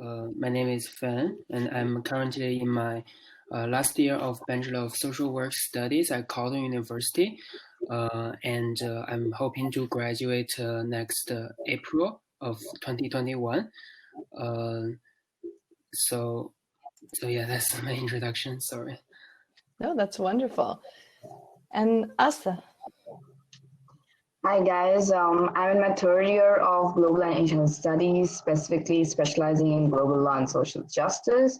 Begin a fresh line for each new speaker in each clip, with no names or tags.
My name is Fan, and I'm currently in my last year of Bachelor of Social Work Studies at Carleton University, and I'm hoping to graduate next April of 2021. Uh, so, so yeah, that's my introduction. Sorry.
No, that's wonderful. And Aastha.
Hi guys, I'm in my third year of Global and International Studies, specifically specializing in global law and social justice.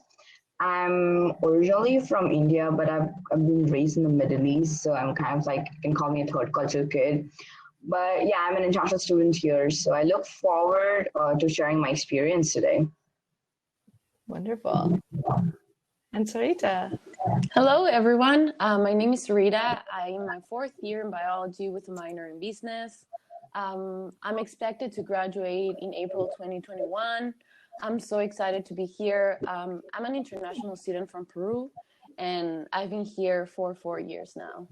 I'm originally from India, but I've been raised in the Middle East, so I'm kind of like, you can call me a third culture kid. But yeah, I'm an international student here, so I look forward to sharing my experience today.
Wonderful. And Sarita.
Hello, everyone. My name is Sarita. I'm in my fourth year in biology with a minor in business. I'm expected to graduate in April 2021. I'm so excited to be here. I'm an international student from Peru, and I've been here for 4 years now.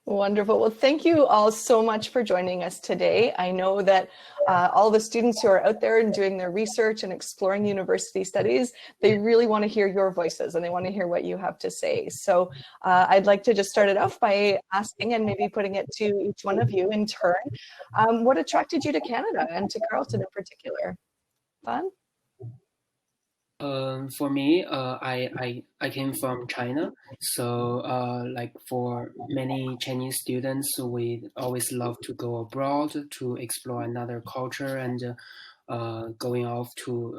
Wonderful. Well, thank you all so much for joining us today. I know that all the students who are out there doing their research and exploring university studies, they really want to hear your voices and they want to hear what you have to say. So I'd like to just start it off by asking and maybe putting it to each one of you in turn. What attracted you to Canada and to Carleton in particular? Fan?
For me, I came from China, so like for many Chinese students, we always love to go abroad to explore another culture and going off to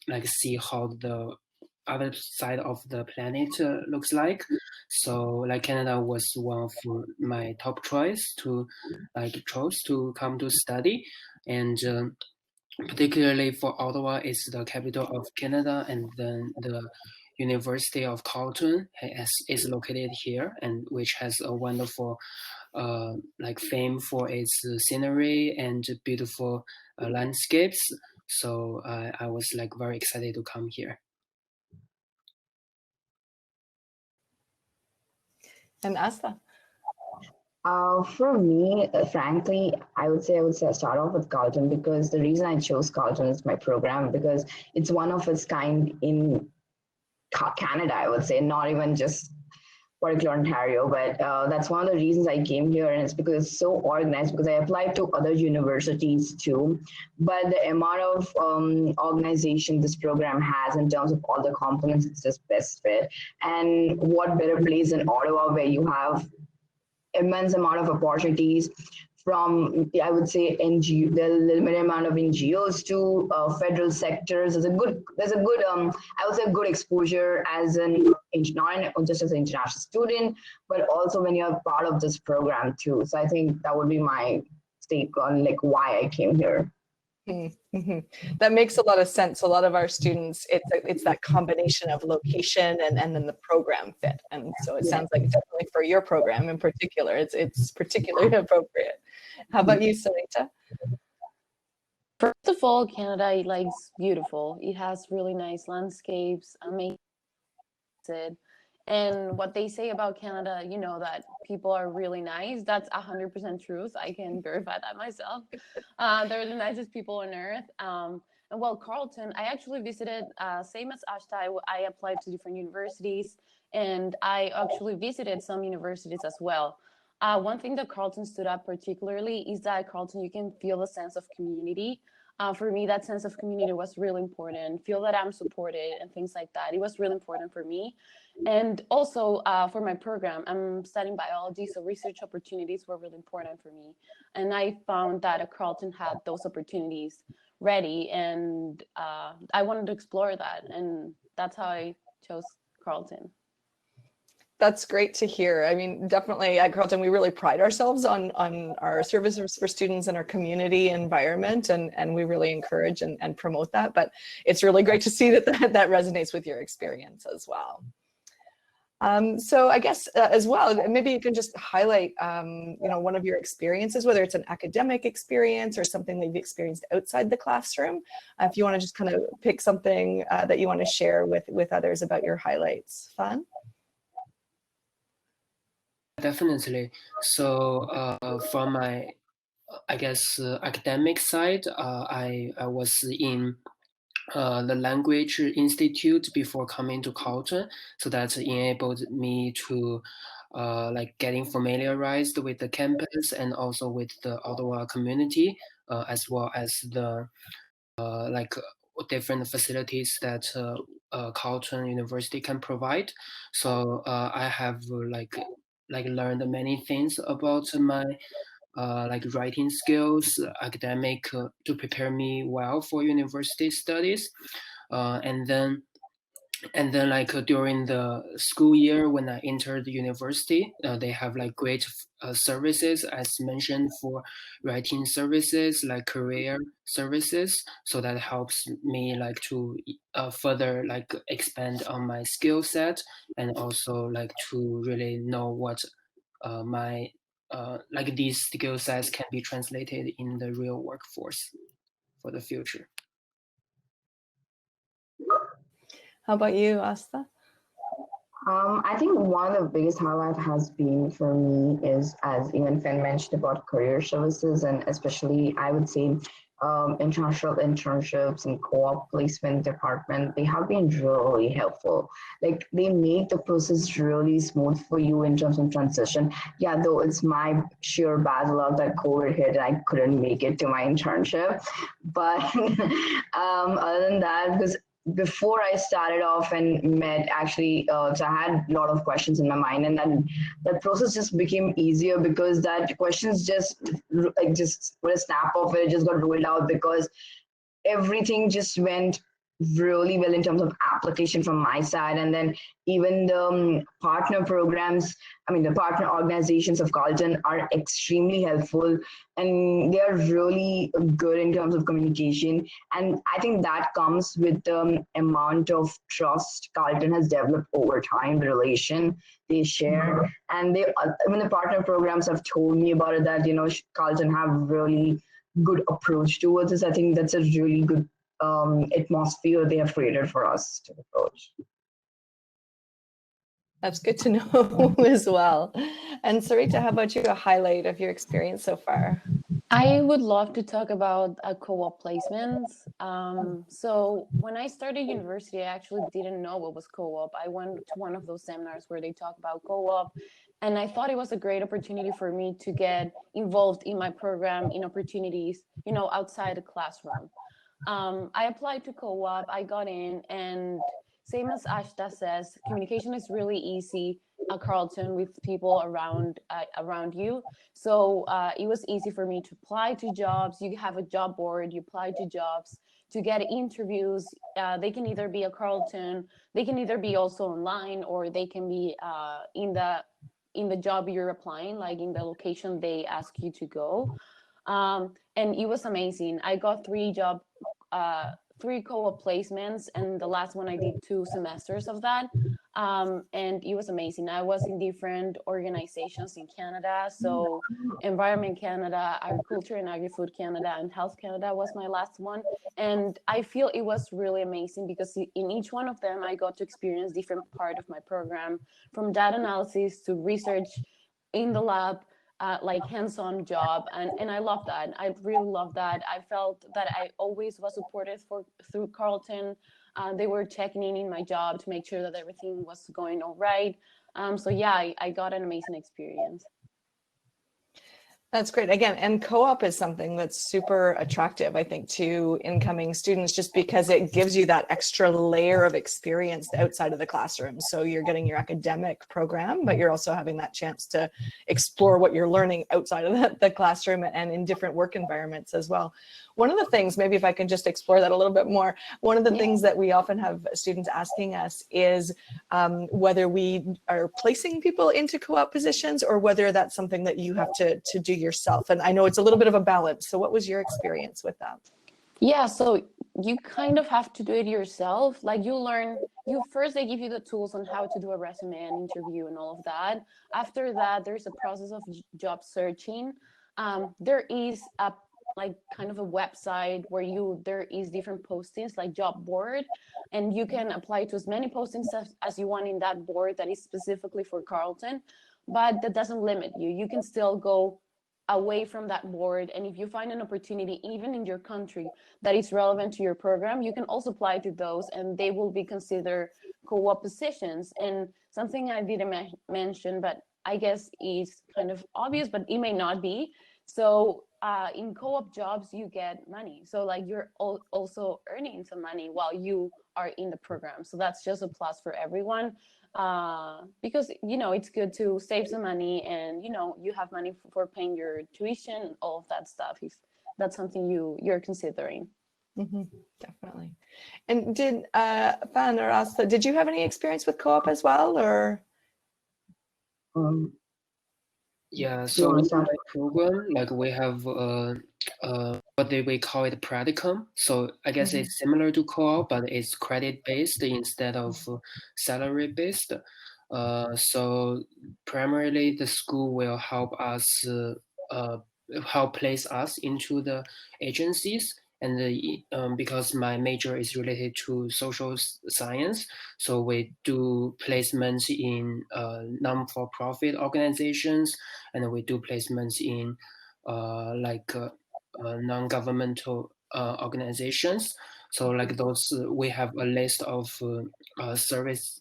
like see how the other side of the planet looks like. So like Canada was one of my top choice to chose to come to study, and particularly for Ottawa, it's the capital of Canada, and then the University of Carleton is located here, and which has a wonderful like fame for its scenery and beautiful landscapes. So I was like very excited to come here.
And Aastha?
For me, frankly, I would say I start off with Carleton, because the reason I chose Carleton is my program, because it's one of its kind in Canada, I would say, not even just particular Ontario, but that's one of the reasons I came here, and it's because it's so organized, because I applied to other universities too, but the amount of organization this program has in terms of all the components, it's just best fit. And what better place than Ottawa, where you have immense amount of opportunities from, I would say, NGO, the limited amount of NGOs to federal sectors. There's a good, I would say, good exposure as not just as an international student, but also when you're part of this program too. So I think that would be my take on like why I came here.
Mm-hmm. That makes a lot of sense. A lot of our students, it's that combination of location and then the program fit. And so it sounds like definitely for your program in particular, it's particularly appropriate. How about you, Sarita?
First of all, Canada is beautiful. It has really nice landscapes, amazing. And what they say about Canada, you know, that people are really nice. That's 100% truth. I can verify that myself. They're the nicest people on earth. And well, Carleton, I actually visited, same as Aastha, I applied to different universities, and I actually visited some universities as well. One thing that Carleton stood up particularly is that Carleton, you can feel a sense of community. For me, that sense of community was really important. Feel that I'm supported and things like that. It was really important for me. And also for my program, I'm studying biology, so research opportunities were really important for me. And I found that Carleton had those opportunities ready, and I wanted to explore that. And that's how I chose Carleton.
That's great to hear. I mean, definitely at Carleton, we really pride ourselves on our services for students and our community environment, and we really encourage and promote that. But it's really great to see that resonates with your experience as well. So I guess as well, maybe you can just highlight, one of your experiences, whether it's an academic experience or something that you've experienced outside the classroom. If you want to just kind of pick something that you want to share with others about your highlights. Fan?
Definitely. So from my, I guess, academic side, I was in the language institute before coming to Carleton, so that enabled me to like getting familiarized with the campus and also with the Ottawa community, as well as the like different facilities that Carleton University can provide. So I have like learned many things about my like writing skills, academic to prepare me well for university studies, and then like during the school year when I entered the university, they have like great services as mentioned for writing services like career services. So that helps me like to further like expand on my skill set and also like to really know what my like these skill sets can be translated in the real workforce for the future.
How about you, Asta?
I think one of the biggest highlight has been for me is, as even Finn mentioned, about career services, and especially I would say international internships and co-op placement department. They have been really helpful. Like they make the process really smooth for you in terms of transition. Yeah, though it's my sheer bad luck that COVID hit and I couldn't make it to my internship, but other than that, because before I started off and met, actually, so I had a lot of questions in my mind, and then that process just became easier because that questions just like just with a snap of it just got rolled out because everything just went really well in terms of application from my side. And then even the partner programs, I mean the partner organizations of Carleton are extremely helpful, and they are really good in terms of communication. And I think that comes with the amount of trust Carleton has developed over time, the relation they share. And they, I mean the partner programs have told me about it, that Carleton have really good approach towards this. I think that's a really good atmosphere they have created for us to approach.
That's good to know as well. And Sarita, how about you? A highlight of your experience so far?
I would love to talk about co-op placements. So when I started university, I actually didn't know what was co-op. I went to one of those seminars where they talk about co-op, and I thought it was a great opportunity for me to get involved in my program, in opportunities, outside the classroom. I applied to co-op, I got in, and same as Aastha says, communication is really easy at Carleton with people around you. So it was easy for me to apply to jobs. You have a job board, you apply to jobs, to get interviews. They can either be at Carleton, they can either be also online, or they can be in the job you're applying, like in the location they ask you to go. And it was amazing. I got three co-op placements, and the last one I did 2 semesters of that. And it was amazing. I was in different organizations in Canada. So Environment Canada, Agriculture and Agri-Food Canada, and Health Canada was my last one. And I feel it was really amazing because in each one of them, I got to experience different part of my program, from data analysis to research in the lab, like hands-on job, and I love that. I really love that. I felt that I always was supported through Carleton. They were checking in my job to make sure that everything was going all right. So yeah, I got an amazing experience.
That's great. Again, and co-op is something that's super attractive, I think, to incoming students, just because it gives you that extra layer of experience outside of the classroom. So you're getting your academic program, but you're also having that chance to explore what you're learning outside of the classroom and in different work environments as well. One of the things, maybe if I can just explore that a little bit more, one of the things that we often have students asking us is whether we are placing people into co-op positions or whether that's something that you have to do yourself. And I know it's a little bit of a balance. So what was your experience with that?
Yeah, so you kind of have to do it yourself. Like first they give you the tools on how to do a resume and interview and all of that. After that, there's a process of job searching. There is a like kind of a website where there is different postings, like job board, and you can apply to as many postings as you want in that board that is specifically for Carleton, but that doesn't limit you. You can still go away from that board, and if you find an opportunity even in your country that is relevant to your program, you can also apply to those, and they will be considered co-op positions. And something I didn't mention, but I guess is kind of obvious, but it may not be. So in co-op jobs, you get money. So like you're also earning some money while you are in the program. So that's just a plus for everyone, because, you know, it's good to save some money, and, you know, you have money for paying your tuition, all of that stuff, if that's something you're considering.
Definitely. And did Fan or Aastha, did you have any experience with co-op as well, or?
Yeah, so in my program, like we have what we call it practicum. So I guess it's similar to co-op, but it's credit based instead of salary based. So primarily the school will help us help place us into the agencies. And because my major is related to social science, so we do placements in non-for-profit organizations, and we do placements in non-governmental organizations. So like those, we have a list of service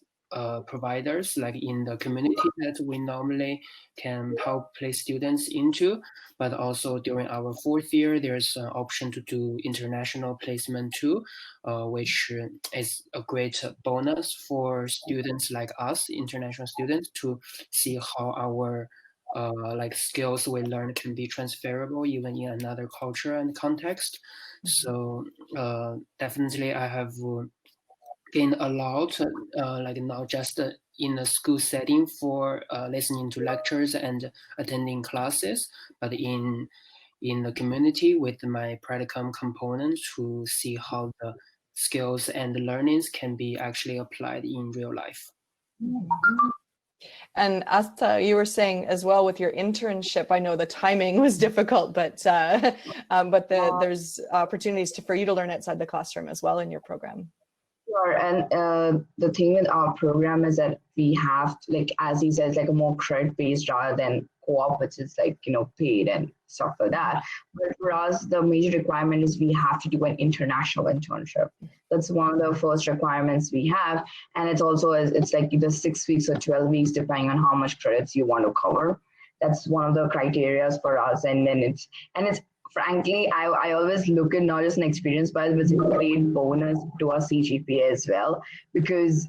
providers like in the community that we normally can help place students into. But also during our fourth year, there's an option to do international placement too, which is a great bonus for students like us, international students, to see how our like skills we learn can be transferable even in another culture and context. So definitely I have gained a lot, like not just in a school setting for listening to lectures and attending classes, but in the community with my practicum component to see how the skills and learnings can be actually applied in real life.
And Aastha, you were saying as well with your internship, I know the timing was difficult, but there's opportunities for you to learn outside the classroom as well in your program.
Sure, and the thing with our program is that we have, like, as he says, like a more credit based rather than co-op, which is like, you know, paid and stuff like that. But for us, the major requirement is we have to do an international internship. That's one of the first requirements we have, and it's also it's like either 6 weeks or 12 weeks, depending on how much credits you want to cover. That's one of the criteria for us, and then it's frankly, I always look at not just an experience, but it's a great bonus to our CGPA as well, because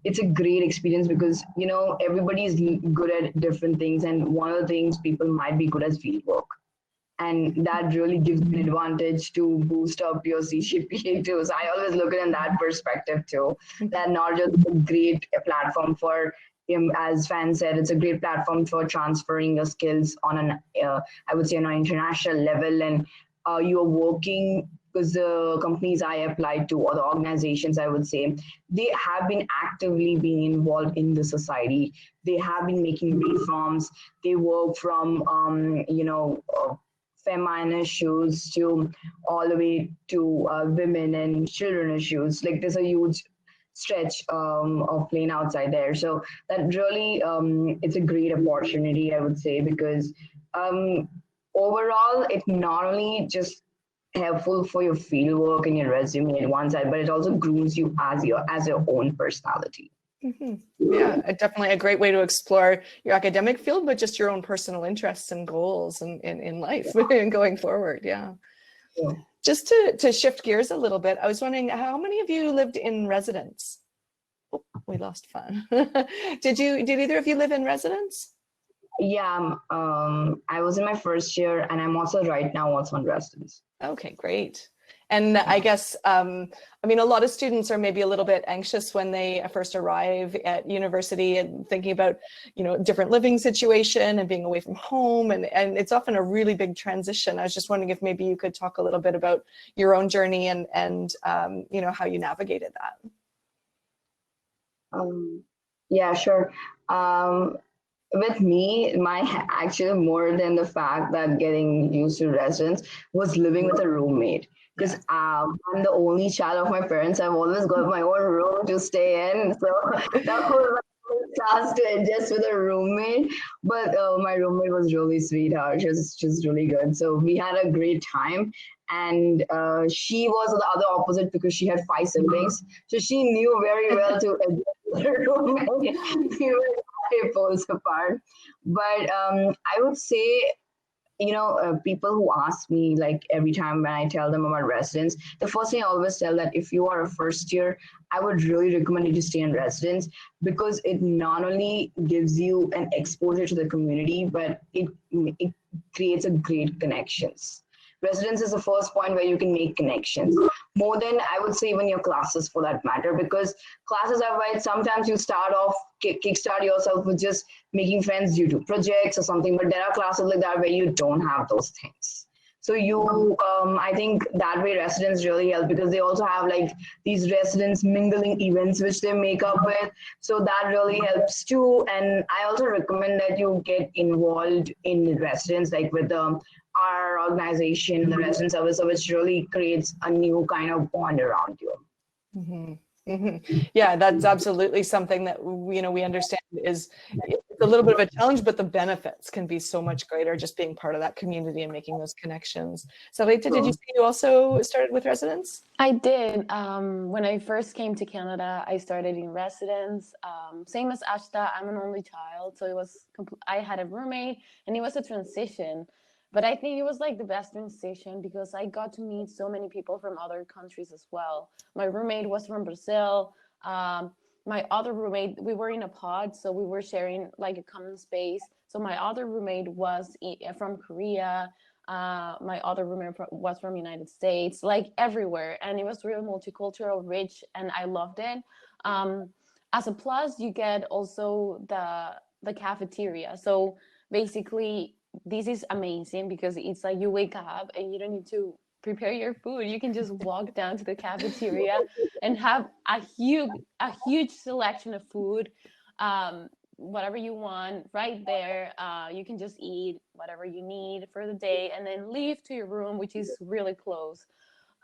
it's a great experience because, you know, everybody's good at different things. And one of the things people might be good at field work. And that really gives an advantage to boost up your CGPA too. So I always look at it in that perspective too, that not just a great platform for, as Fan said, it's a great platform for transferring your skills on an, I would say, on an international level. And you're working, because the companies I applied to, or the organizations, I would say, they have been actively being involved in the society. They have been making reforms. They work from, feminine issues to all the way to women and children issues. Like there's a huge stretch of plane outside there. So that really, it's a great opportunity, I would say, because overall, it not only just helpful for your field work and your resume at one side, but it also grooms you as your own personality.
Yeah, definitely a great way to explore your academic field, but just your own personal interests and goals in life and going forward. Yeah. Just to shift gears a little bit, I was wondering, how many of you lived in residence? Oh, we lost Fan. Did either of you live in residence?
Yeah, I was in my first year, and I'm also right now also in residence.
Okay, great. And I guess, I mean, a lot of students are maybe a little bit anxious when they first arrive at university and thinking about, you know, different living situation and being away from home. And it's often a really big transition. I was just wondering if maybe you could talk a little bit about your own journey and you know, how you navigated that.
Yeah, sure. With me, actually more than the fact that getting used to residence was living with a roommate. Because I'm the only child of my parents. I've always got my own room to stay in. So that was class to adjust with a roommate, but my roommate was really sweetheart. She was really good. So we had a great time, and she was the other opposite because she had 5 siblings, so she knew very well to adjust with her roommate. We were poles apart, but I would say people who ask me like every time when I tell them about residence, the first thing I always tell that if you are a first year, I would really recommend you to stay in residence because it not only gives you an exposure to the community, but it creates a great connections. Residence is the first point where you can make connections more than I would say even your classes for that matter, because classes are right. Sometimes you start off kickstart yourself with just making friends due to projects or something, but there are classes like that where you don't have those things. So I think that way residents really help because they also have like these residents mingling events which they make up with. So that really helps too. And I also recommend that you get involved in residents, like with our organization, the resident service, which really creates a new kind of bond around you.
Mm-hmm. Mm-hmm. Yeah, that's absolutely something that we understand is it's a little bit of a challenge, but the benefits can be so much greater just being part of that community and making those connections. Sarita, did you say you also started with residence?
I did. When I first came to Canada, I started in residence. Same as Aastha, I'm an only child, so I had a roommate, and it was a transition. But I think it was like the best transition because I got to meet so many people from other countries as well. My roommate was from Brazil. My other roommate, we were in a pod, so we were sharing like a common space. So my other roommate was from Korea. My other roommate was from United States, like everywhere. And it was really multicultural, rich, and I loved it. As a plus, you get also the cafeteria. So basically, this is amazing because it's like you wake up and you don't need to prepare your food. You can just walk down to the cafeteria and have a huge selection of food, whatever you want right there. You can just eat whatever you need for the day and then leave to your room, which is really close.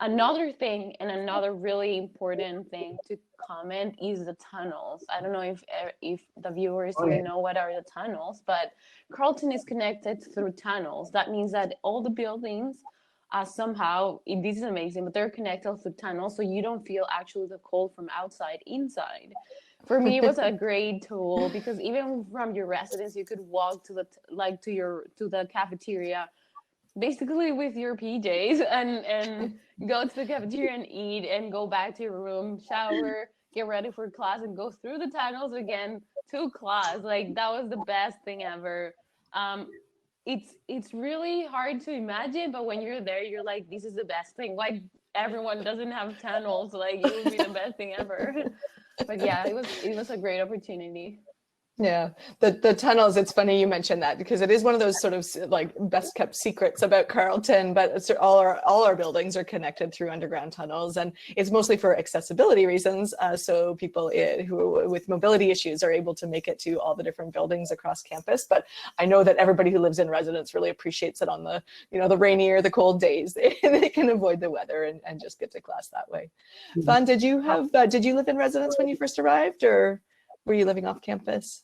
Another thing and another really important thing to comment is the tunnels. I don't know if the viewers here know what are the tunnels, but Carleton is connected through tunnels. That means that all the buildings somehow, this is amazing, but they're connected through tunnels, so you don't feel actually the cold from outside inside. For me, it was a great tool because even from your residence, you could walk to the cafeteria basically with your PJs and go to the cafeteria and eat and go back to your room, shower, get ready for class and go through the tunnels again to class. Like that was the best thing ever. It's really hard to imagine, but when you're there, you're like, this is the best thing. Why everyone doesn't have tunnels? Like it would be the best thing ever. But yeah, it was a great opportunity.
Yeah, the tunnels, it's funny you mentioned that because it is one of those sort of like best kept secrets about Carleton, but it's, all our buildings are connected through underground tunnels, and it's mostly for accessibility reasons. So people who with mobility issues are able to make it to all the different buildings across campus. But I know that everybody who lives in residence really appreciates it on the, the rainy or the cold days. They can avoid the weather and just get to class that way. Fan, did you live in residence when you first arrived, or were you living off campus?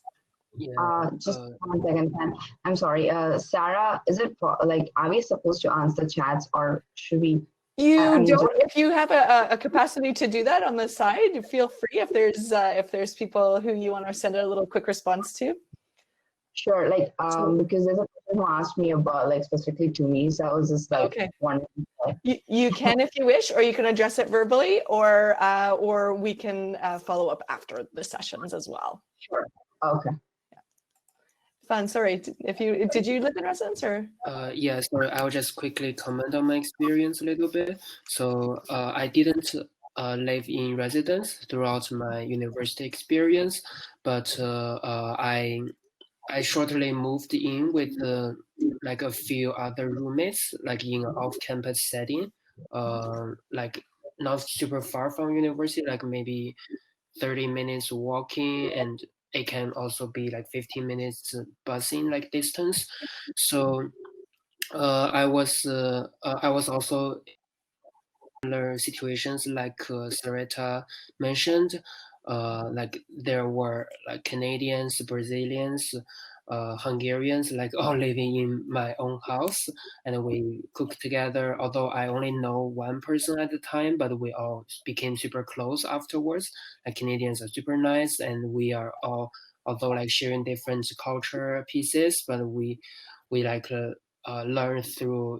Yeah.
Just 1 second, Sam. I'm sorry. Sarah, is it like, are we supposed to answer chats or should we?
If you have a capacity to do that on the side, feel free if there's people who you want to send a little quick response to.
Sure, like because there's a person who asked me about like specifically to me, so I was just like wondering.
You can if you wish, or you can address it verbally, or we can follow up after the sessions as well.
Sure. Okay.
Fan, sorry, did you live in residence or?
Yeah, sorry, I'll just quickly comment on my experience a little bit. So I didn't live in residence throughout my university experience, but I shortly moved in with like a few other roommates, like in an off-campus setting, like not super far from university, like maybe 30 minutes walking, and it can also be like 15 minutes busing like distance. So I was also in similar situations like Sarita mentioned. like there were like Canadians, Brazilians, Hungarians, like all living in my own house, and we cooked together. Although I only know one person at the time, but we all became super close afterwards. Like Canadians are super nice, and we are all, although like sharing different culture pieces, but we like learn through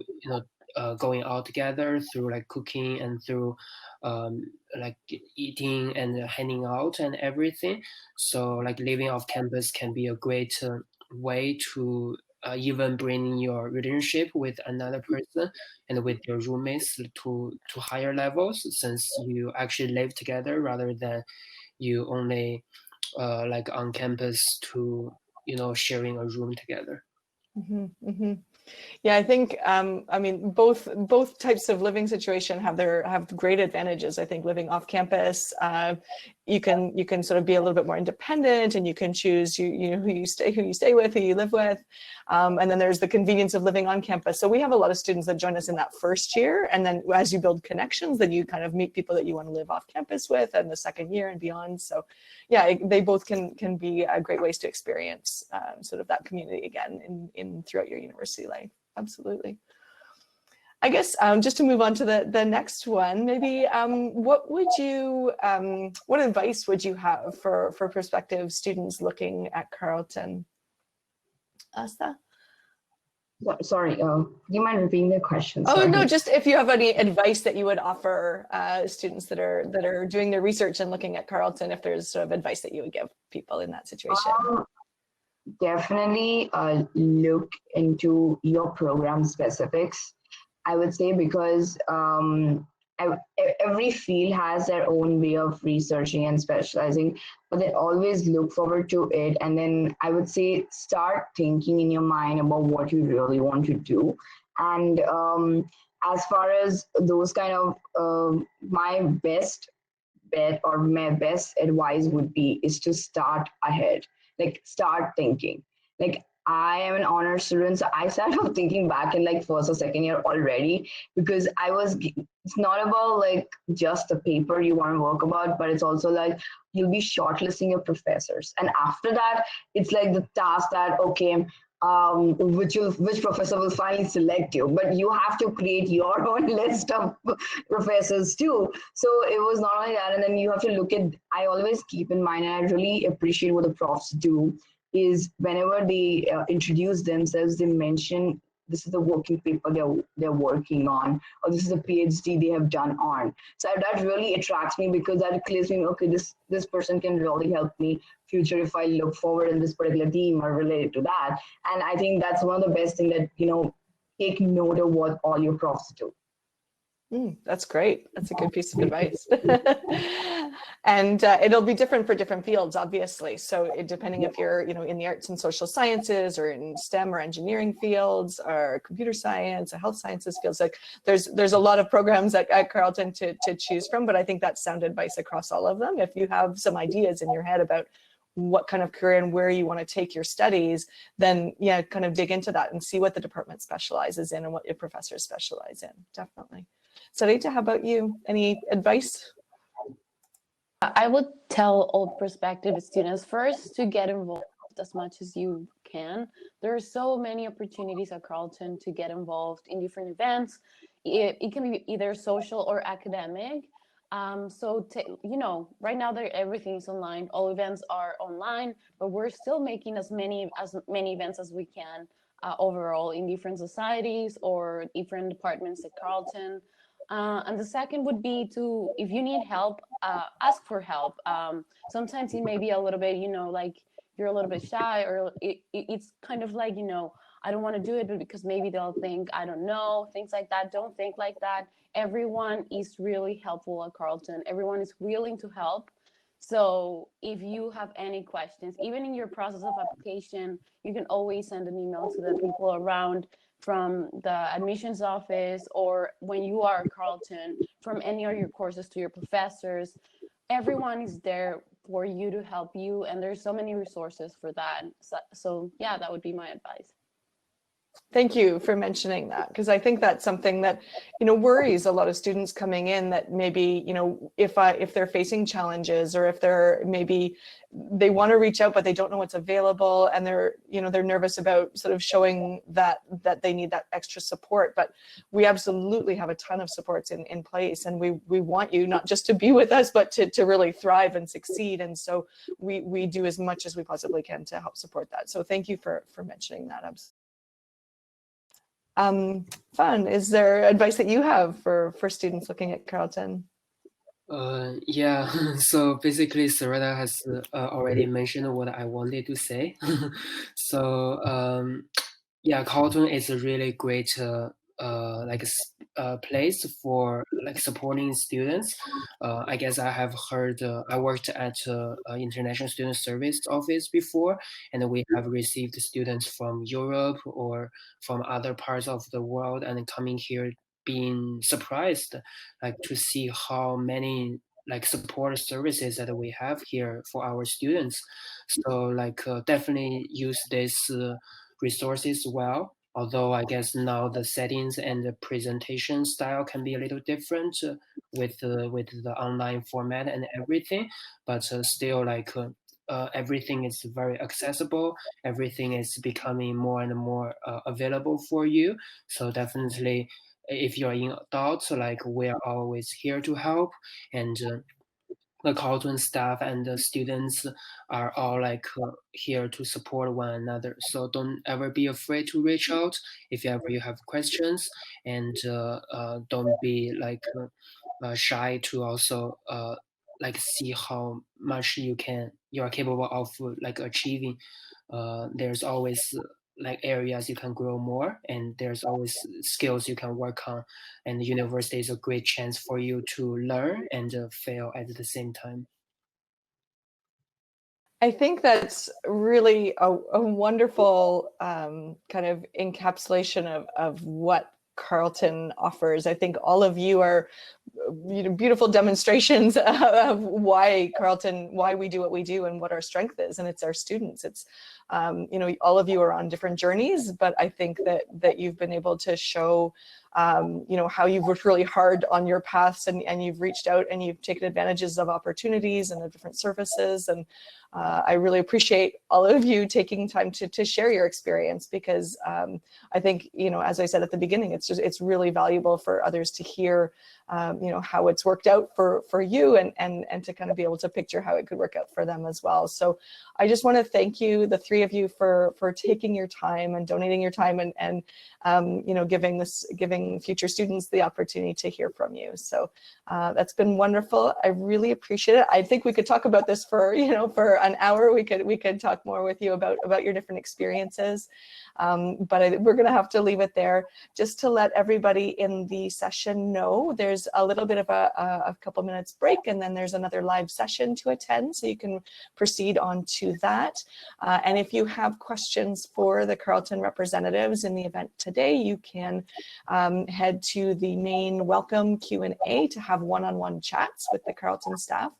going out together through like cooking and through um, like eating and hanging out and everything. So like living off campus can be a great way to even bring your relationship with another person and with your roommates to higher levels, since you actually live together rather than you only like on campus to sharing a room together.
Mm-hmm, mm-hmm. Yeah, I think I mean both types of living situation have great advantages. I think living off campus, you can sort of be a little bit more independent, and you can choose who you stay with, who you live with, and then there's the convenience of living on campus. So we have a lot of students that join us in that first year, and then as you build connections, then you kind of meet people that you want to live off campus with, and the second year and beyond. So yeah, they both can be great ways to experience sort of that community again in throughout your university life. Absolutely. I guess just to move on to the next one, maybe what advice would you have for prospective students looking at Carleton? Aastha?
Sorry, do you mind repeating the question?
Oh,
Sorry.
no, just if you have any advice that you would offer students that are doing their research and looking at Carleton, if there's sort of advice that you would give people in that situation.
Definitely look into your program specifics, I would say, because every field has their own way of researching and specializing, but then always look forward to it. And then I would say start thinking in your mind about what you really want to do. And as far as those kind of my best bet or my best advice would be is to start ahead, like start thinking. Like I am an honor student, so I started thinking back in like first or second year already, because it's not about like just the paper you want to work about, but it's also like you'll be shortlisting your professors, and after that it's like the task that okay, which professor will finally select you, but you have to create your own list of professors too. So it was not only that, and then you have to look at, I always keep in mind, and I really appreciate what the profs do, is whenever they introduce themselves, they mention this is the working paper they're working on, or this is a PhD they have done on. So that really attracts me, because that clears me, okay, this person can really help me future if I look forward in this particular team or related to that. And I think that's one of the best thing that, take note of what all your profs do.
That's great. That's a good piece of advice. And it'll be different for different fields, obviously. So depending if you're, in the arts and social sciences, or in STEM or engineering fields, or computer science or health sciences fields, like there's a lot of programs at Carleton to choose from. But I think that's sound advice across all of them. If you have some ideas in your head about what kind of career and where you want to take your studies, then yeah, kind of dig into that and see what the department specializes in and what your professors specialize in. Definitely. Sarita, how about you? Any advice?
I would tell all prospective students first to get involved as much as you can. There are so many opportunities at Carleton to get involved in different events. It can be either social or academic. So right now everything is online. All events are online, but we're still making as many events as we can overall in different societies or different departments at Carleton. And the second would be to, if you need help, ask for help. Sometimes it may be a little bit, like you're a little bit shy, or it's kind of like, I don't want to do it, but because maybe they'll think, I don't know, things like that. Don't think like that. Everyone is really helpful at Carleton. Everyone is willing to help. So if you have any questions, even in your process of application, you can always send an email to the people around from the admissions office, or when you are at Carleton, from any of your courses to your professors. Everyone is there for you to help you, and there's so many resources for that. So yeah, that would be my advice.
Thank you for mentioning that, because I think that's something that, worries a lot of students coming in, that maybe, if they're facing challenges, or if they want to reach out, but they don't know what's available, and they're nervous about sort of showing that they need that extra support. But we absolutely have a ton of supports in place, and we want you not just to be with us, but to really thrive and succeed. And so we do as much as we possibly can to help support that. So thank you for mentioning that. Fan, is there advice that you have for students looking at Carleton?
Yeah, so basically Sarita has already mentioned what I wanted to say. So yeah, Carleton is a really great place for like supporting students. I guess I have heard, I worked at International Student Service office before, and we have received students from Europe or from other parts of the world, and coming here being surprised like to see how many like support services that we have here for our students. So like definitely use this resources well. Although I guess now the settings and the presentation style can be a little different with the online format and everything, but still like everything is very accessible. Everything is becoming more and more available for you. So definitely, if you're in doubt, like we are always here to help, and the Carleton staff and the students are all like here to support one another. So don't ever be afraid to reach out if ever you have questions, and don't be like shy to also like see how much you are capable of like achieving. There's always like areas you can grow more, and there's always skills you can work on, and the university is a great chance for you to learn and fail at the same time.
I think that's really a wonderful kind of encapsulation of what Carleton offers. I think all of you are beautiful demonstrations of why we do what we do, and what our strength is, and it's our students. It's all of you are on different journeys, but I think that you've been able to show how you've worked really hard on your paths, and you've reached out and you've taken advantages of opportunities and of different services. And I really appreciate all of you taking time to share your experience, because I think, as I said at the beginning, it's really valuable for others to hear how it's worked out for you, and to kind of be able to picture how it could work out for them as well. So I just want to thank you, the three of you, for taking your time and donating your time, and giving future students the opportunity to hear from you. So that's been wonderful. I really appreciate it. I think we could talk about this for an hour. We could talk more with you about your different experiences. But we're going to have to leave it there. Just to let everybody in the session know, there's a little bit of a couple minutes break, and then there's another live session to attend, so you can proceed on to that. And if you have questions for the Carleton representatives in the event today, you can head to the main welcome Q&A to have one-on-one chats with the Carleton staff.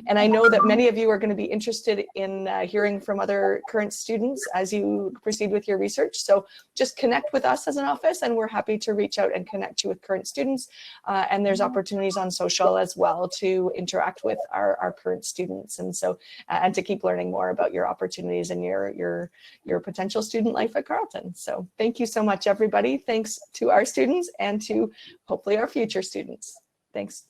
And I know that many of you are going to be interested in hearing from other current students as you proceed with your research. So just connect with us as an office, and we're happy to reach out and connect you with current students. And there's opportunities on social as well to interact with our current students, and so and to keep learning more about your opportunities and your potential student life at Carleton. So thank you so much, everybody. Thanks to our students, and to hopefully our future students. Thanks.